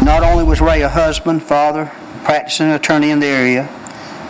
Not only was Ray a husband, father, practicing attorney in the area,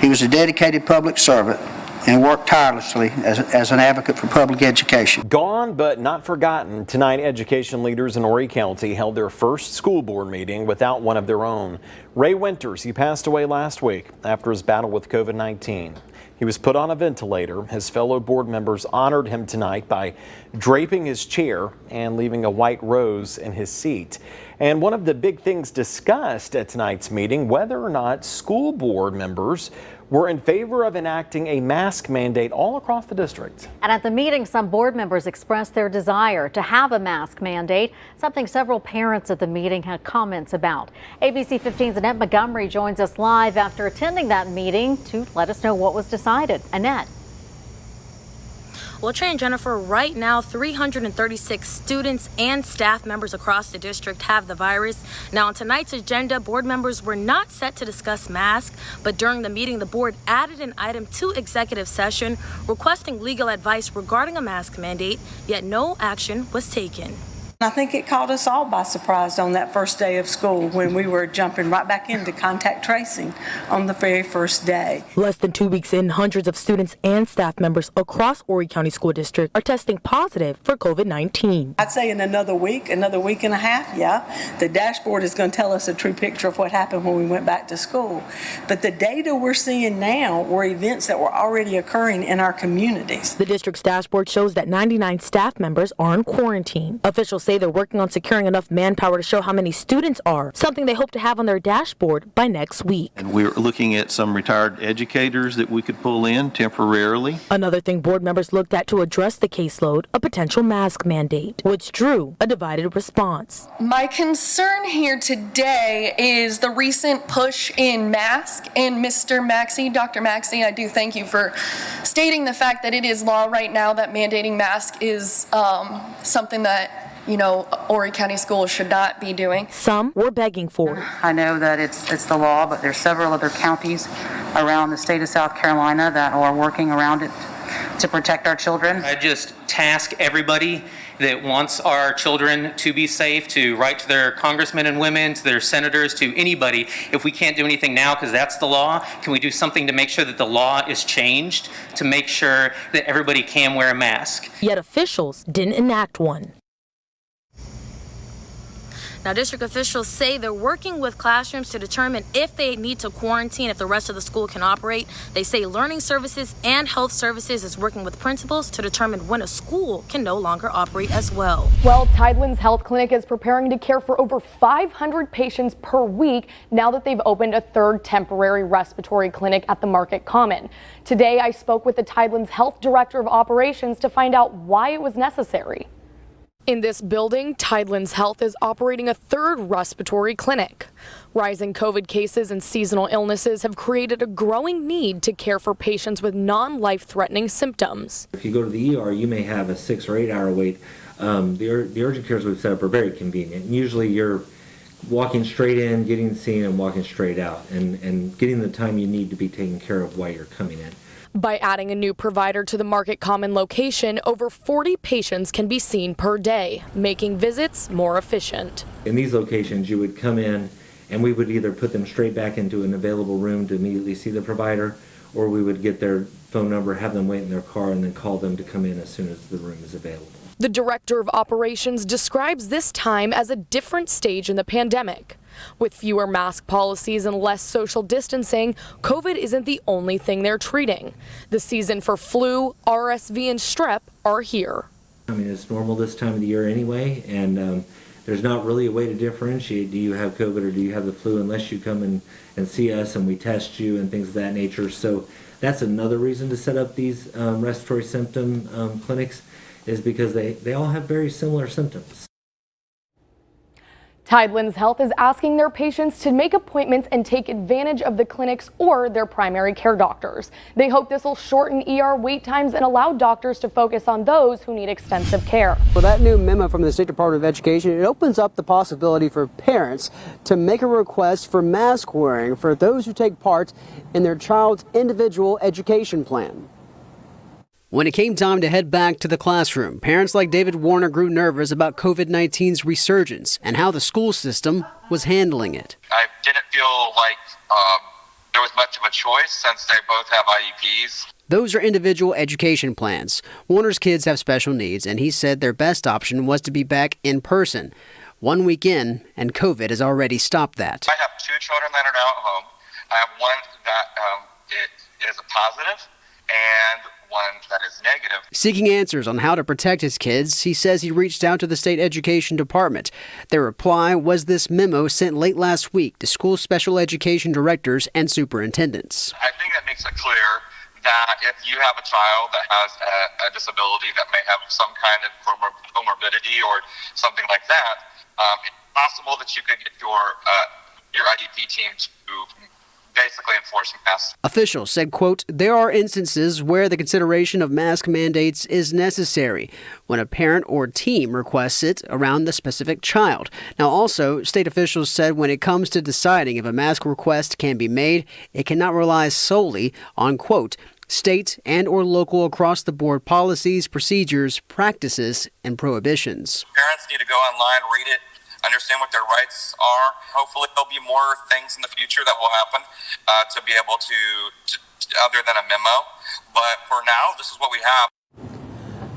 he was a dedicated public servant and worked tirelessly as an advocate for public education. Gone but not forgotten. Tonight, education leaders in Horry County held their first school board meeting without one of their own. Ray Winters, he passed away last week after his battle with COVID-19. He was put on a ventilator. His fellow board members honored him tonight by draping his chair and leaving a white rose in his seat. And one of the big things discussed at tonight's meeting, whether or not school board members were in favor of enacting a mask mandate all across the district. And at the meeting, some board members expressed their desire to have a mask mandate, something several parents at the meeting had comments about. ABC 15's Annette Montgomery joins us live after attending that meeting to let us know what was decided. Annette. Well, Trey and Jennifer, right now 336 students and staff members across the district have the virus. Now, on tonight's agenda, board members were not set to discuss masks, but during the meeting, the board added an item to executive session requesting legal advice regarding a mask mandate, yet no action was taken. I think it caught us all by surprise on that first day of school when we were jumping right back into contact tracing on the very first day. Less than 2 weeks in, hundreds of students and staff members across Horry County School District are testing positive for COVID-19. I'd say in another week and a half, yeah, the dashboard is going to tell us a true picture of what happened when we went back to school. But the data we're seeing now were events that were already occurring in our communities. The district's dashboard shows that 99 staff members are in quarantine. Officials say they're working on securing enough manpower to show how many students are, something they hope to have on their dashboard by next week. And we're looking at some retired educators that we could pull in temporarily. Another thing board members looked at to address the caseload, a potential mask mandate, which drew a divided response. My concern here today is the recent push in mask, and Mr. Maxey, Dr. Maxey, I do thank you for stating the fact that it is law right now that mandating mask is something that Horry County schools should not be doing. Some were begging for it. I know that it's the law, but there's several other counties around the state of South Carolina that are working around it to protect our children. I just task everybody that wants our children to be safe to write to their congressmen and women, to their senators, to anybody. If we can't do anything now because that's the law, can we do something to make sure that the law is changed to make sure that everybody can wear a mask? Yet officials didn't enact one. Now, district officials say they're working with classrooms to determine if they need to quarantine if the rest of the school can operate. They say learning services and health services is working with principals to determine when a school can no longer operate as well. Well, Tidelands Health Clinic is preparing to care for over 500 patients per week now that they've opened a third temporary respiratory clinic at the Market Common. Today, I spoke with the Tidelands Health Director of Operations to find out why it was necessary. In this building, Tidelands Health is operating a third respiratory clinic. Rising COVID cases and seasonal illnesses have created a growing need to care for patients with non-life-threatening symptoms. If you go to the ER, you may have a 6 or 8 hour wait. The urgent cares we've set up are very convenient. Usually you're walking straight in, getting seen, and walking straight out, and getting the time you need to be taken care of while you're coming in. By adding a new provider to the Market Common location, over 40 patients can be seen per day, making visits more efficient. In these locations, you would come in and we would either put them straight back into an available room to immediately see the provider, or we would get their phone number, have them wait in their car, and then call them to come in as soon as the room is available. The Director of Operations describes this time as a different stage in the pandemic. With fewer mask policies and less social distancing, COVID isn't the only thing they're treating. The season for flu, RSV, and strep are here. I mean, it's normal this time of the year anyway, and there's not really a way to differentiate, do you have COVID or do you have the flu, unless you come and see us and we test you and things of that nature. So that's another reason to set up these respiratory symptom clinics, is because they all have very similar symptoms. Tidelands Health is asking their patients to make appointments and take advantage of the clinics or their primary care doctors. They hope this will shorten ER wait times and allow doctors to focus on those who need extensive care. For that new memo from the State Department of Education, it opens up the possibility for parents to make a request for mask wearing for those who take part in their child's individual education plan. When it came time to head back to the classroom, parents like David Warner grew nervous about COVID-19's resurgence and how the school system was handling it. I didn't feel like there was much of a choice since they both have IEPs. Those are individual education plans. Warner's kids have special needs, and he said their best option was to be back in person. 1 week in, and COVID has already stopped that. I have 2 children that are now at home. I have one that it is a positive and one that is negative. Seeking answers on how to protect his kids, he says he reached out to the state education department. Their reply was this memo sent late last week to school special education directors and superintendents. I think that makes it clear that if you have a child that has a disability that may have some kind of comorbidity or something like that, it's possible that you could get your IEP team to basically enforce masks. Officials said, quote, there are instances where the consideration of mask mandates is necessary when a parent or team requests it around the specific child. Now, also, state officials said when it comes to deciding if a mask request can be made, it cannot rely solely on, quote, state and or local across the board policies, procedures, practices, and prohibitions. Parents need to go online, read it, understand what their rights are. Hopefully there'll be more things in the future that will happen to be able to other than a memo. But for now, this is what we have.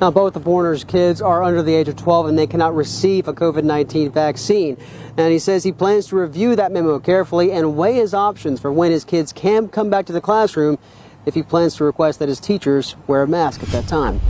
Now, both of Warner's kids are under the age of 12 and they cannot receive a COVID-19 vaccine. And he says he plans to review that memo carefully and weigh his options for when his kids can come back to the classroom if he plans to request that his teachers wear a mask at that time.